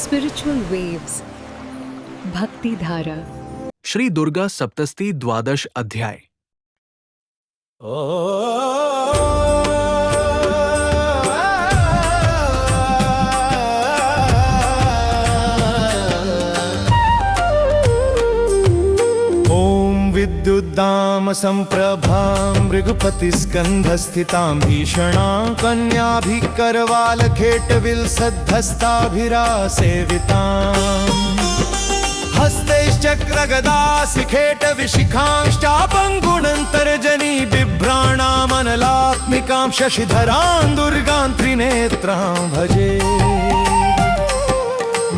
Spiritual waves. Bhakti Dhara. Shri Durga सप्तस्ती द्वादश अध्याय। विद्युद्दाम संप्रभां मृगपतिस्कन्धस्थितां भीषणां कन्याभिकरवालखेटविलसद्धस्ताभिरासेविताम् हस्तैश्चक्रगदासिखेटविशिखांश्चापङ्गुणन्तर्जनी बिभ्राणामनलात्मिकां शशिधरां दुर्गां त्रिनेत्रां भजे।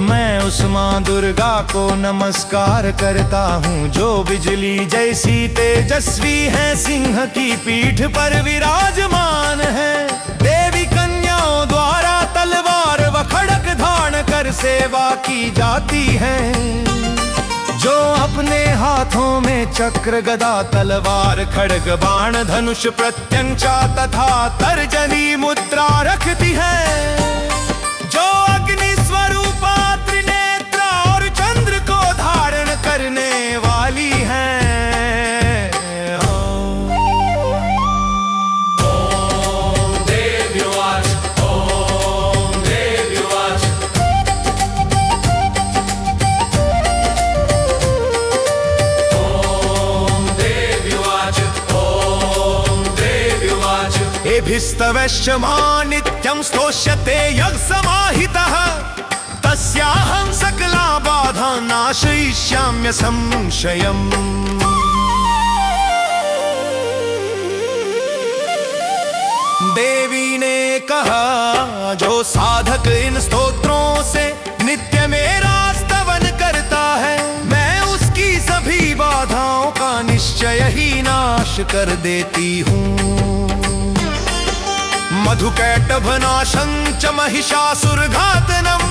मैं उस माँ दुर्गा को नमस्कार करता हूँ जो बिजली जैसी तेजस्वी है, सिंह की पीठ पर विराजमान है। देवी कन्याओं द्वारा तलवार व खड़ग धारण कर सेवा की जाती है, जो अपने हाथों में चक्र गदा तलवार खड़ग बाण धनुष प्रत्यंचा तथा तर्जनी मुद्रा रखती है, जो अग्नि स्वरूपा त्रिनेत्रा और चंद्र को धारण करने वाली है। ओम देव्युवाच ओम देव्युवाच ओम देव्युवाच ओम देव्युवाच एभिस्तवश्च नित्यं स्तोष्यते यज्ञसमाहितः, तस्याहं सकला बाधा नाशयिष्याम्य संशयम्। देवी ने कहा, जो साधक इन स्तोत्रों से नित्य मेरा स्तवन करता है, मैं उसकी सभी बाधाओं का निश्चय ही नाश कर देती हूँ। मधुकैटभनाशं च महिषासुरघातनम्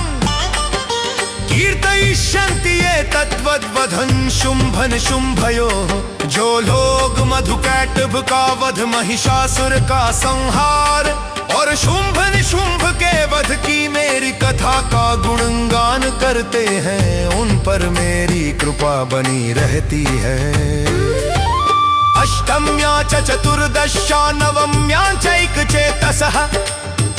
कीर्तयिष्यन्ति ये तद्वद्वधन् शुम्भन शुम्भयोः। जो लोग मधुकैटभ का वध, महिषासुर का संहार और शुम्भ निशुम्भ के वध की मेरी कथा का गुणगान करते हैं, उन पर मेरी कृपा बनी रहती है। अष्टम्या च चतुर्दश्या नवम्या चैकचेतसः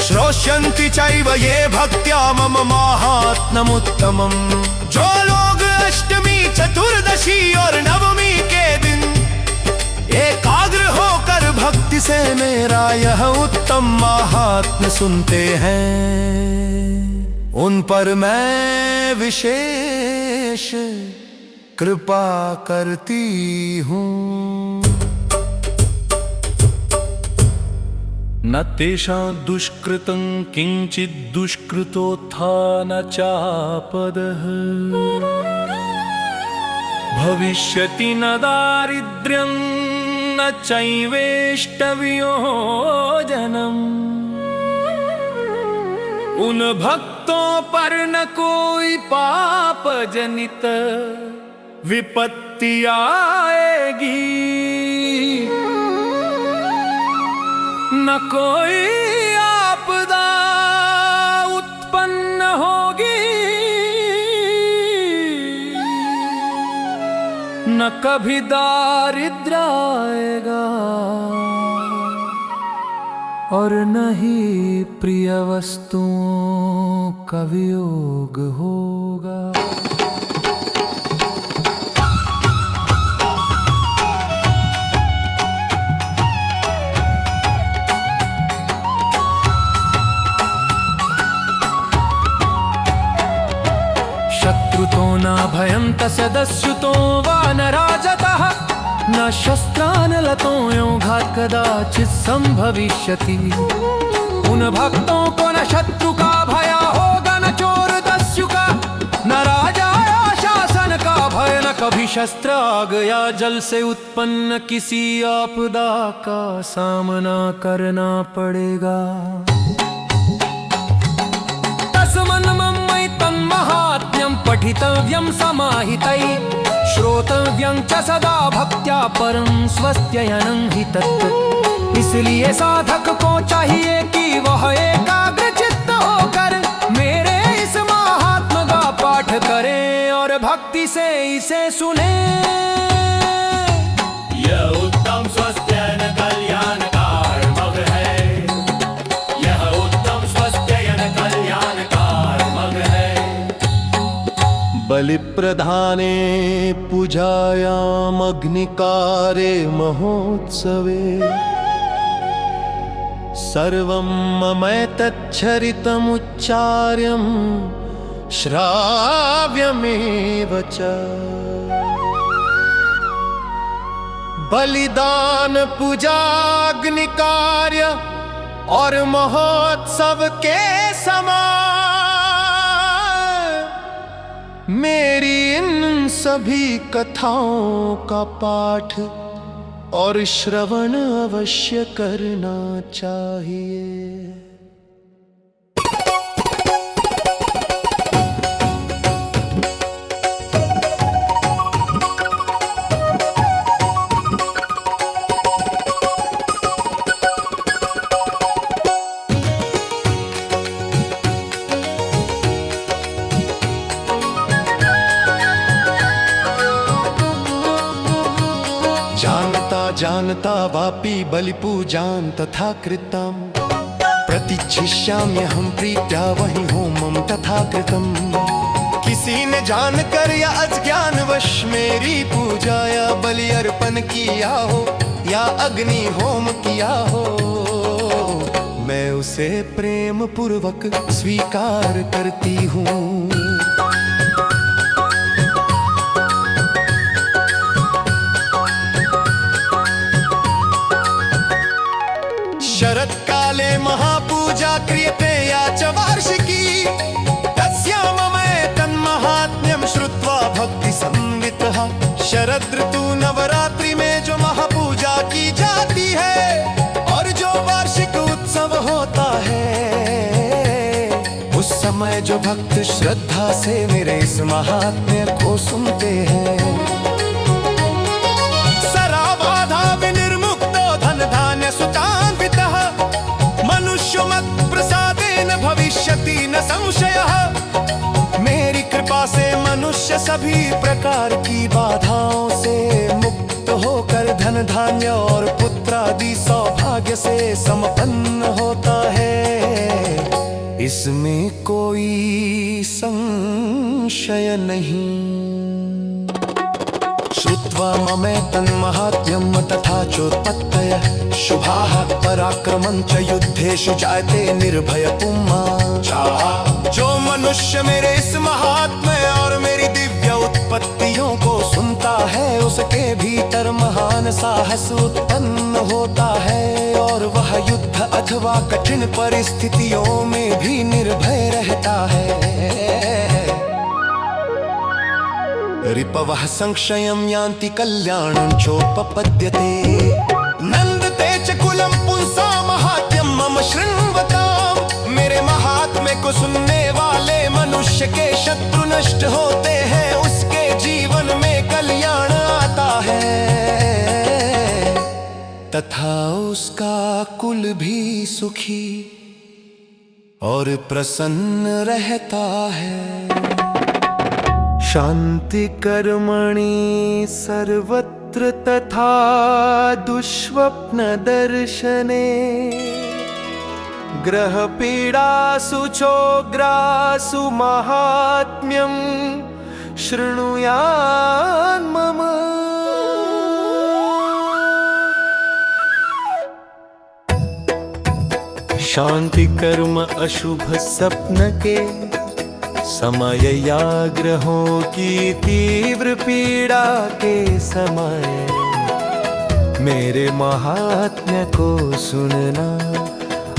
श्रोष्यन्ति चैव ये भक्त्या मम माहात्म्यमुत्तमम्। जो लोग अष्टमी चतुर्दशी और नवमी के दिन एकाग्र होकर भक्ति से मेरा यह उत्तम माहात्म्य सुनते हैं, उन पर मैं विशेष कृपा करती हूँ। न तेषां दुष्कृतं किंचित् दुष्कृतोत्थान चापदः, भविष्यति न दारिद्र्यं न चैवेष्टवियोजनम्। उन भक्तों पर न कोई पाप जनित विपत्ति आएगी, न कोई आपदा उत्पन्न होगी, न कभी दारिद्र्य आएगा और न ही प्रिय वस्तुओं का वियोग होगा। शत्रुतो न भयं तस्यदस्युतो वा न राजतः, न शस्त्रान् लतो योगात् कदाचित् संभविष्यति। उन भक्तों को न शत्रु का भय होगा, न चोर दस्यु का, न राजा या शासन का भय, न कभी शस्त्र आग या जल से उत्पन्न किसी आपदा का सामना करना पड़ेगा। तन्महात्म्यं पठितव्यं समाहितैः, श्रोतव्यं च सदा भक्त्या परं स्वस्त्ययनं हि तत्। इसलिए साधक को चाहिए कि वह एकाग्र चित्त होकर मेरे इस महात्म भक्ति से इसे सुने। यह उत्तम स्वस्थ्ययन कल्याणकारमग है, यह उत्तम स्वस्थ्ययन कल्याणकारमग है। बलि प्रधाने पूजायाम अग्निकारे महोत्सवे सर्वं ममैतच्छरितमुच्चार्यं श्राव्यमेव च। बलिदान पूजाग्नि कार्य और महोत्सव के समान मेरी इन सभी कथाओं का पाठ और श्रवण अवश्य करना चाहिए। जानता वापि बलिपूजां तथा कृतं प्रतिच्छिष्याम्यहं प्रीत्या वही होमं तथा कृतं। किसी ने जानकर या अज्ञानवश मेरी पूजा या बलि अर्पण किया हो या अग्नि होम किया हो, मैं उसे प्रेम पूर्वक स्वीकार करती हूँ। शरत् काले महापूजा क्रियते या च वार्षिकी, तस्यां ममैतन्माहात्म्यं श्रुत्वा भक्ति संवितः। शरद ऋतु नवरात्रि में जो महापूजा की जाती है और जो वार्षिक उत्सव होता है, उस समय जो भक्त श्रद्धा से मेरे इस महात्म्य को सुनते हैं, सराबाधा विनिर्मुक्तो धन धान्य सुतान्वितः मनुष्यमत् प्रसादेन भविष्यति न संशयः। मेरी कृपा से मनुष्य सभी प्रकार की बाधाओं से मुक्त होकर धन धान्य और पुत्र आदि सौभाग्य से संपन्न होता है, इसमें कोई संशय नहीं। श्रुत्वा ममैतन्माहात्म्यं तथा चोत्पत्तयः शुभाः पराक्रमं च युद्धेषु जायते निर्भय पुम्मा। जो मनुष्य मेरे इस महात्म्य और मेरी दिव्य उत्पत्तियों को सुनता है, उसके भीतर महान साहस उत्पन्न होता है और वह युद्ध अथवा कठिन परिस्थितियों में भी निर्भय रहता है। रिपवः संशयं यान्ति कल्याणं चोपपद्यते, नन्दते च कुलं पुंसां महात्म्यं मम शृण्वताम्। मेरे महात्म्य को सुनने वाले मनुष्य के शत्रु नष्ट होते हैं, उसके जीवन में कल्याण आता है तथा उसका कुल भी सुखी और प्रसन्न रहता है। शांति कर्मणि सर्वत्र तथा दुष्स्वप्न दर्शने, ग्रह पीडासु चोग्रासु महात्म्यं शृणुयान् मम। शांति कर्म अशुभ सपन के समय या ग्रहों की तीव्र पीड़ा के समय मेरे महात्म्य को सुनना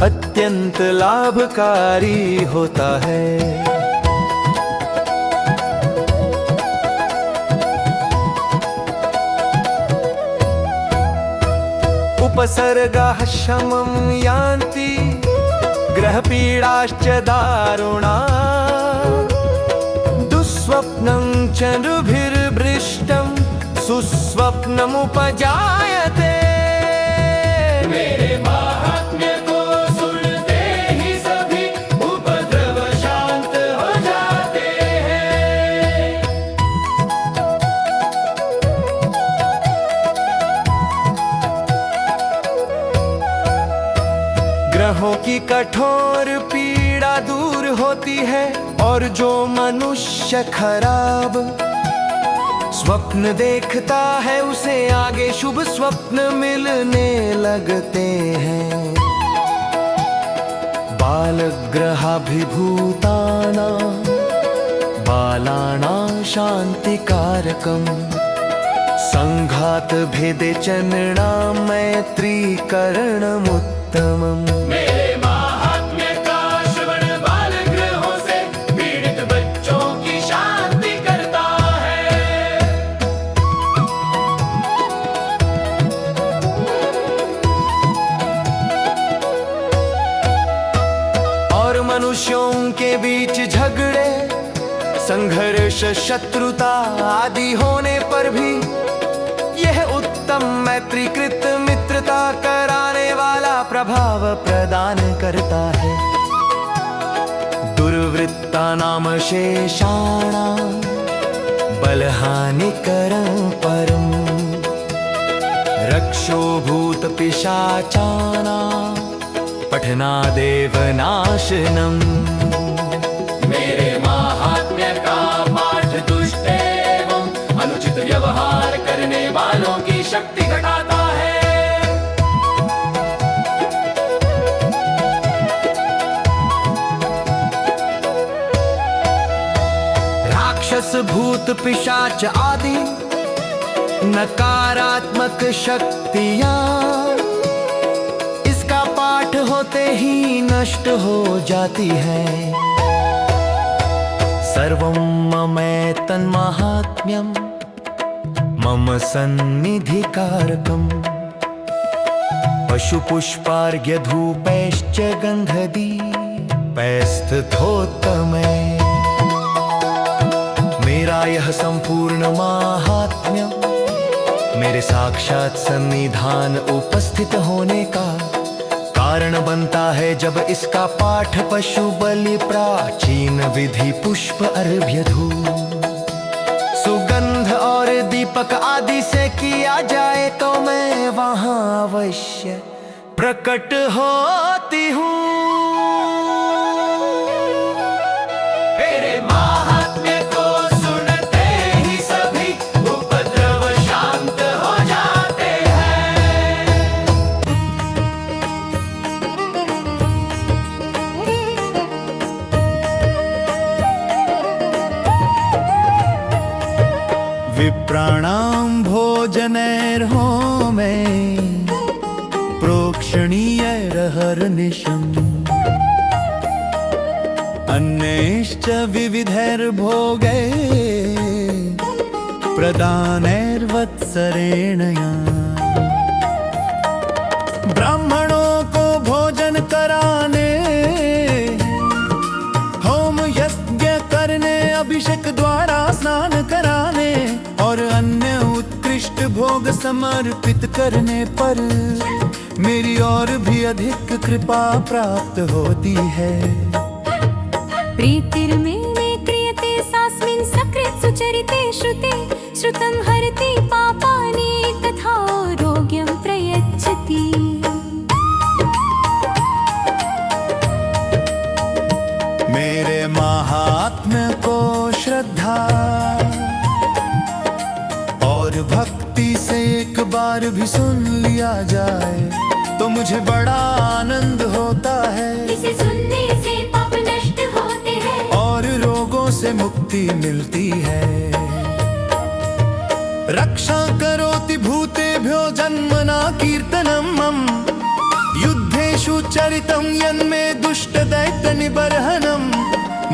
अत्यंत लाभकारी होता है। उपसर्गाः शमं यान्ति ग्रहपीडाश्च दारुणा, दुःस्वप्नं च नृभिर्भृष्टं सुस्वप्नमुपजायते। मेरे महात्म्य को सुनते ही सभी उपद्रव शांत हो जाते हैं। की कठोर पीड़ा दूर होती है, और जो मनुष्य खराब स्वप्न देखता है उसे आगे शुभ स्वप्न मिलने लगते हैं। बालग्रहाभिभूताना बालानां शान्तिकारकम् संघात भेदे चरणां मैत्रीकरणमुत्तमम्। मेरे महात्म्य का श्रवण बाल ग्रहों से पीड़ित बच्चों की शांति करता है। और मनुष्यों के बीच झगड़े संघर्ष शत्रुता आदि होने पर भी यह उत्तम मैत्रीकृत मित्रता कराने वाला प्रभाव प्रदान करता है। दुर्वृत्तानां शेषाणां बलहानिकरं परम् रक्षो भूतपिशाचानां पठनादेव नाशनम्। मेरे महात्म्य का पाठ दुष्ट एवं अनुचित व्यवहार करने वालों की शक्ति घटाता है। राक्षस भूत पिशाच आदि नकारात्मक शक्तियां इसका पाठ होते ही नष्ट हो जाती है। सर्वं ममैतन्माहात्म्यं मम सन्निधिकारकम् पशुपुष्पार्घ्यधूपैश्च गन्धदीपैस्थितोत्तमे। मेरा यह संपूर्ण माहात्म्य मेरे साक्षात सन्निधान उपस्थित होने का कारण बनता है। जब इसका पाठ पशु बलि प्राचीन विधि पुष्प अर्घ्य धूप सुगंध और दीपक आदि से किया जाए तो मैं वहां अवश्य प्रकट होती हूँ। मेरे महात्म्य को सुनते ही सभी उपद्रव शांत हो जाते हैं। विप्राणां भोजनैर्होमे प्रोक्षणीयैरहर्निशम् अन्यैश्च विविधैर्भोगै प्रदानैर्वत्सरेण या। ब्राह्मणों को भोजन कराने होम यज्ञ करने अभिषेक द्वारा स्नान कराने और अन्य उत्कृष्ट भोग समर्पित करने पर मेरी और भी अधिक कृपा प्राप्त होती है। प्रीतिर्मेने क्रियते सास्मिन् सकृत् सुचरिते श्रुते श्रुतं हरति पापानि तथा आरोग्यं प्रयच्छति। मेरे महात्म्य को श्रद्धा और भक्ति से एक बार भी सुन लिया जाए तो मुझे बड़ा आनंद होता है। इसे सुनने से पाप नष्ट होते हैं और रोगों से मुक्ति मिलती है। रक्षा करोति भूतेभ्यो जन्मना कीर्तनं मम युद्धेषु चरितं यन्मे दुष्ट दैत्य निबर्हनम्।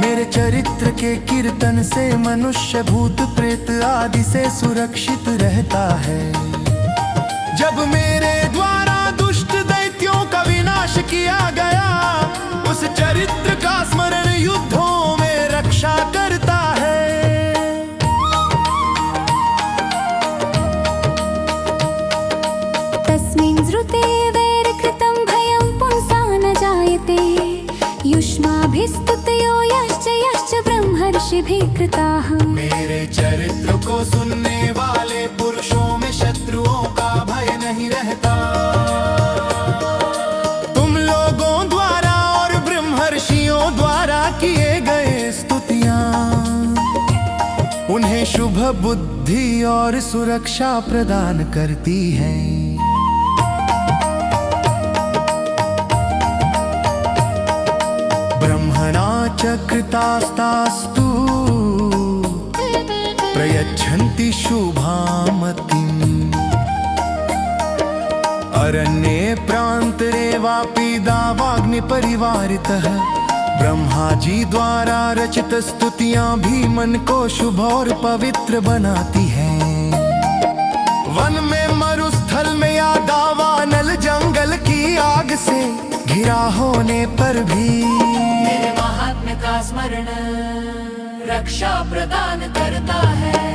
मेरे चरित्र के कीर्तन से मनुष्य भूत प्रेत आदि से सुरक्षित रहता है। जब मेरे द्वारा दुष्ट दैत्यों का विनाश किया गया उस चरित्र का स्मरण युद्धों में रक्षा करता है। तस्मिन् श्रुते वैरकृतं भयं पुंसा न जायते युष्माभिस्तुतयो यश्च ब्रह्मर्षिभिः कृताः। मेरे चरित्र को सुनने वाले पुरुषों में शत्रुओं का भय नहीं रहता। तुम लोगों द्वारा शुभ बुद्धि और सुरक्षा प्रदान करती है। ब्रह्मणा च कृतास्तास्तु प्रयच्छन्ति शुभामतिम्। अरण्ये प्रान्तरे वापि दावाग्निपरिवारितः ब्रह्मा जी द्वारा रचित स्तुतियां भी मन को शुभ और पवित्र बनाती हैं। वन में मरुस्थल में या दावानल जंगल की आग से घिरा होने पर भी मेरे महात्म्य का स्मरण रक्षा प्रदान करता है।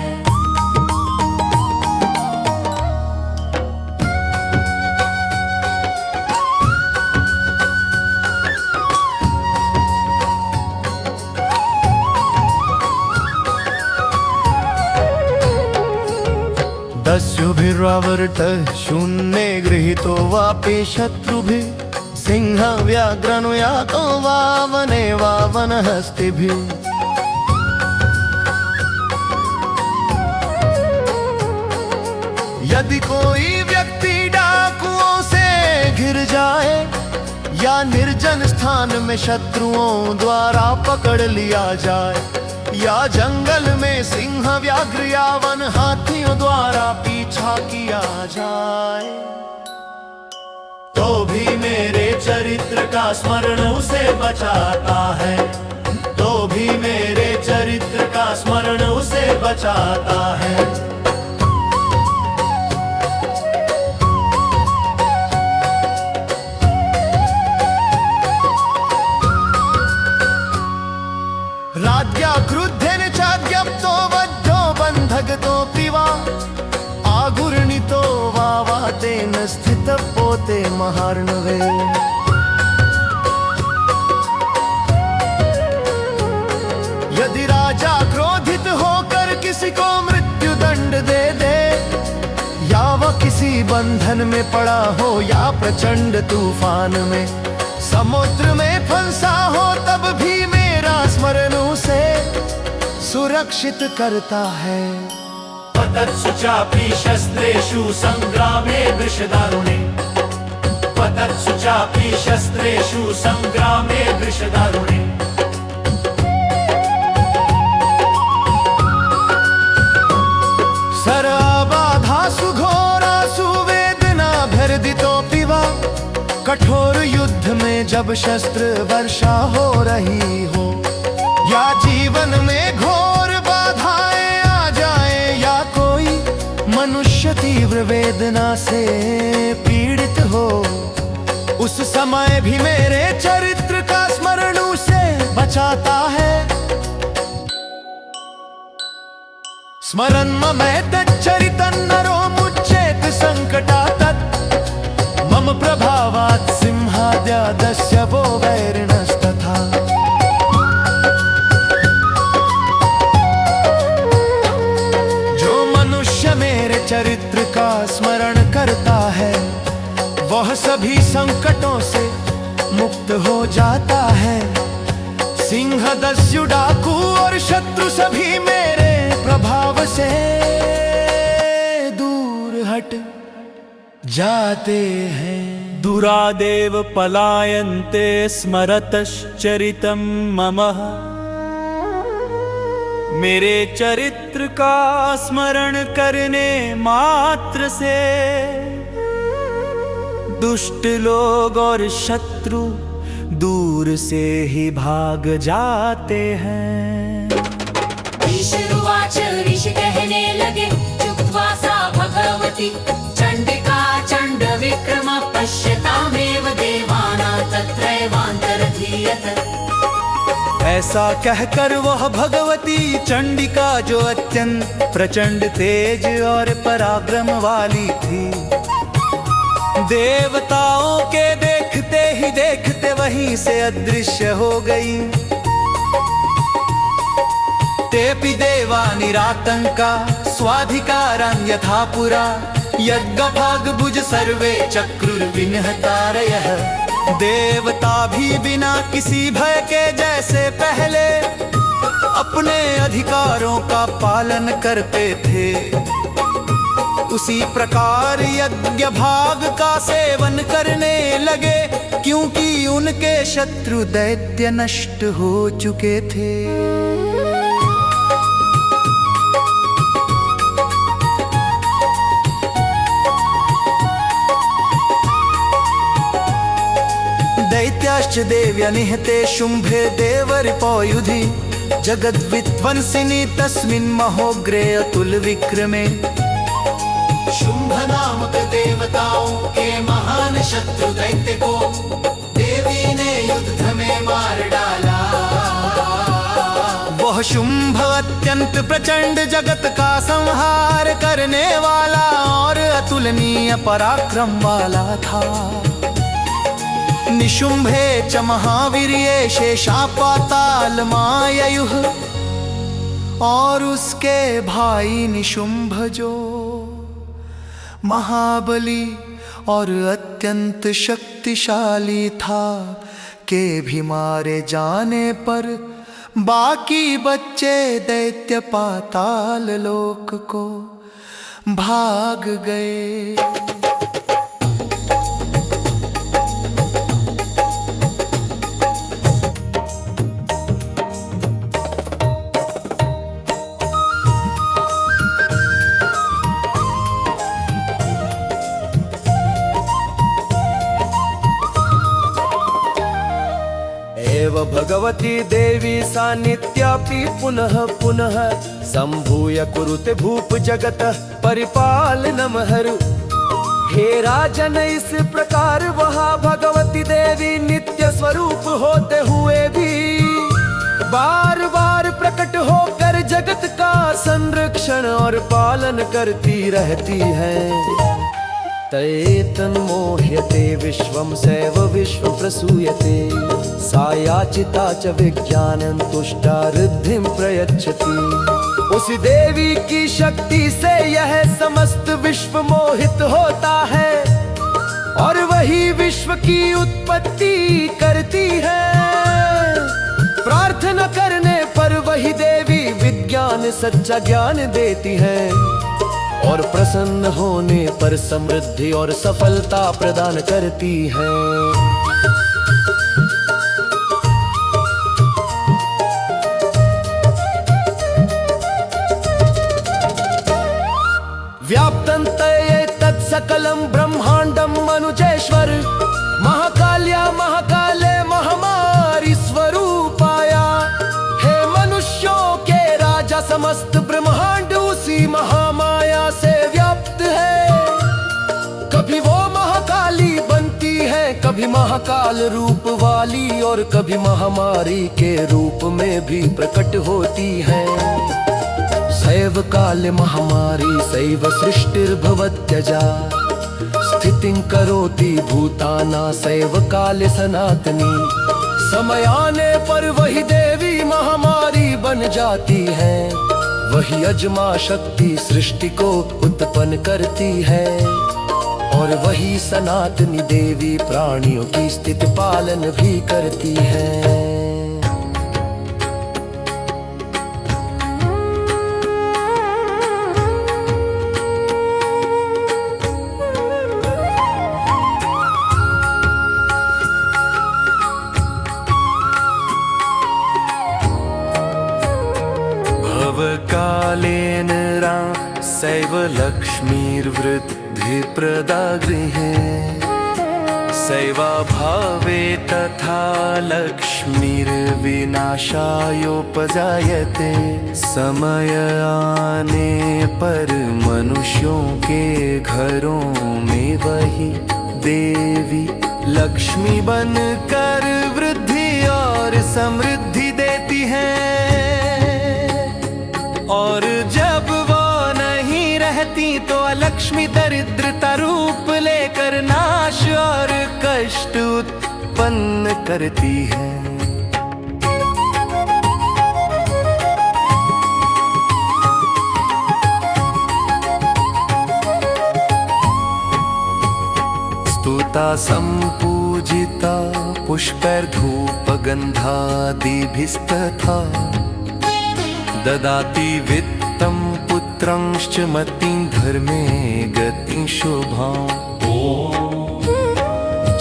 दस्युभिरावृतः शून्ये गृहीतो वापि शत्रुभिः सिंह व्याघ्रनुयातो वा वने वा वनहस्तिभिः। यदि कोई व्यक्ति डाकुओं से घिर जाए या निर्जन स्थान में शत्रुओं द्वारा पकड़ लिया जाए या जंगल में सिंह व्याघ्र या वन हाथियों द्वारा पीछा किया जाए, तो भी मेरे चरित्र का स्मरण उसे बचाता है। तो भी मेरे चरित्र का स्मरण उसे बचाता है। राज्ञा क्रुद्धेन चाज्ञप्तो वद्धो बन्धगतोऽपि वा आगुर्णितो वा तेन स्थितः पोते महार्णवे। यदि राजा क्रोधित होकर किसी को मृत्यु दंड दे दे या वह किसी बंधन में पड़ा हो या प्रचंड तूफान में समुद्र में फंसा हो, तब भी मेरा स्मरण उसे सुरक्षित करता है। पतत्सु चापि शस्त्रेषु संग्रामे वृषदारुणे। पतत्सु चापि शस्त्रेषु संग्रामे वृषदारुणे। सर्वबाधासु घोरासु वेदनाभिर्दितोऽपि वा कठोर युद्ध में जब शस्त्र वर्षा हो रही हो या जीवन में घोर बाधाएं आ जाए या कोई मनुष्य तीव्र वेदना से पीड़ित हो, उस समय भी मेरे चरित्र का स्मरण उसे बचाता है। स्मरन् ममेतच्चरितं नरो मुच्येत संकटात् मम प्रभावात् सिंहाद्यादस्य वो वैरिणस्तथा। जो मनुष्य मेरे चरित्र का स्मरण करता है वह सभी संकटों से मुक्त हो जाता है। सिंह दस्यु डाकू और शत्रु सभी मेरे प्रभाव से दूर हट जाते हैं। दुरादेव पलायन्ते स्मरतश्चरितं मम। मेरे चरित्र का स्मरण करने मात्र से दुष्ट लोग और शत्रु दूर से ही भाग जाते हैं। ऋषिरुवाच ऋषि कहने लगे चुप्त्वा सा भगवती चंडिका चंड विक्रम पश्यतामेव देवानां तत्रैवान्तरधीयत। ऐसा कहकर वह भगवती चंडिका जो अत्यंत प्रचंड तेज और पराक्रम वाली थी, देवताओं के देखते ही देखते वहीं से अदृश्य हो गई। तेपि देवा निरातंका स्वाधिकारं यथा पुरा यज्ञभागभुज सर्वे चक्रुर्विनिहतारयः। देवता भी बिना किसी भय के जैसे पहले अपने अधिकारों का पालन करते थे। उसी प्रकार यज्ञ भाग का सेवन करने लगे, क्योंकि उनके शत्रु दैत्य नष्ट हो चुके थे। दैत्याश्च देव्य निहते शुंभे देवरिपोयुधि, जगद्विध्वंसिनी तस्मिन् महोग्रे अतुल विक्रमे। शुंभ नामक देवताओं के महान शत्रु दैत्य को देवी ने युद्ध में मार डाला। वह शुंभ अत्यंत प्रचंड, जगत का संहार करने वाला और अतुलनीय पराक्रम वाला था। निशुंभे च महावीर्ये शेषापाताल माययुः, और उसके भाई निशुंभ जो महाबली और अत्यंत शक्तिशाली था, के भी मारे जाने पर बाकी बच्चे दैत्य पाताल लोक को भाग गए। भगवती देवी सा नित्यापि पुनः पुनः, संभूय कुरुते भूप जगत परिपालनमहरु। हे राजन, इस प्रकार वहाँ भगवती देवी नित्य स्वरूप होते हुए भी बार बार प्रकट होकर जगत का संरक्षण और पालन करती रहती है। तन्मोह्यते विश्वं सैव विश्व प्रसूयते, सा याचिता च विज्ञानं तुष्टा रिद्धिं प्रयच्छति। उस देवी की शक्ति से यह समस्त विश्व मोहित होता है, और वही विश्व की उत्पत्ति करती है। प्रार्थना करने पर वही देवी विज्ञान सच्चा ज्ञान देती है, और प्रसन्न होने पर समृद्धि और सफलता प्रदान करती है। व्याप्तं तत् सकलं ब्रह्मांडं मनुजेश्वर, महाकाल्या महाकाले महामारी स्वरूपाया। हे मनुष्यों के राजा, समस्त ब्रह्मांड उसी महामाया से व्याप्त है। कभी वो महाकाली बनती है, कभी महाकाल रूप वाली, और कभी महामारी के रूप में भी प्रकट होती है। सैव काले महामारी सैव सृष्टिर्भवत्यजा, स्थितिं करोति भूताना सैव काले सनातनी। समय आने पर वही देवी महामारी बन जाती है, वही अजमा शक्ति सृष्टि को उत्पन्न करती है, और वही सनातनी देवी प्राणियों की स्थिति पालन भी करती है। कालेन सैव लक्ष्मीर्वृद्धिप्रदा गृहे, सैवाभावे तथा लक्ष्मीर्विनाशायोपजायते। समय आने पर मनुष्यों के घरों में वही देवी लक्ष्मी बनकर वृद्धि और समृद्धि देती है, और जब वो नहीं रहती तो लक्ष्मी दरिद्रता रूप लेकर नाश और कष्ट उत्पन्न करती है। स्तुता संपूजिता पुष्पैर्धूपगन्धादिभिस्तथा, ददाति वित्तं पुत्रंश्च मतिं धर्मे गतिं शुभां।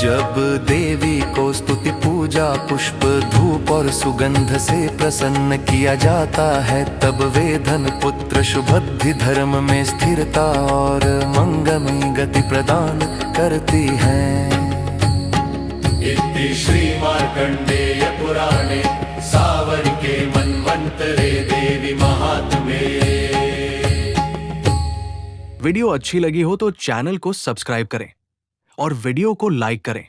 जब देवी को स्तुति पूजा पुष्प धूप और सुगंध से प्रसन्न किया जाता है, तब वे धन पुत्र शुभद्धि धर्म में स्थिरता और मंगलमयी गति प्रदान करती हैं। इति श्री मार्कंडेय पुराणे सावर्णिके मन्वन्तरे देवी महात्म्ये। वीडियो अच्छी लगी हो तो चैनल को सब्सक्राइब करें और वीडियो को लाइक करें।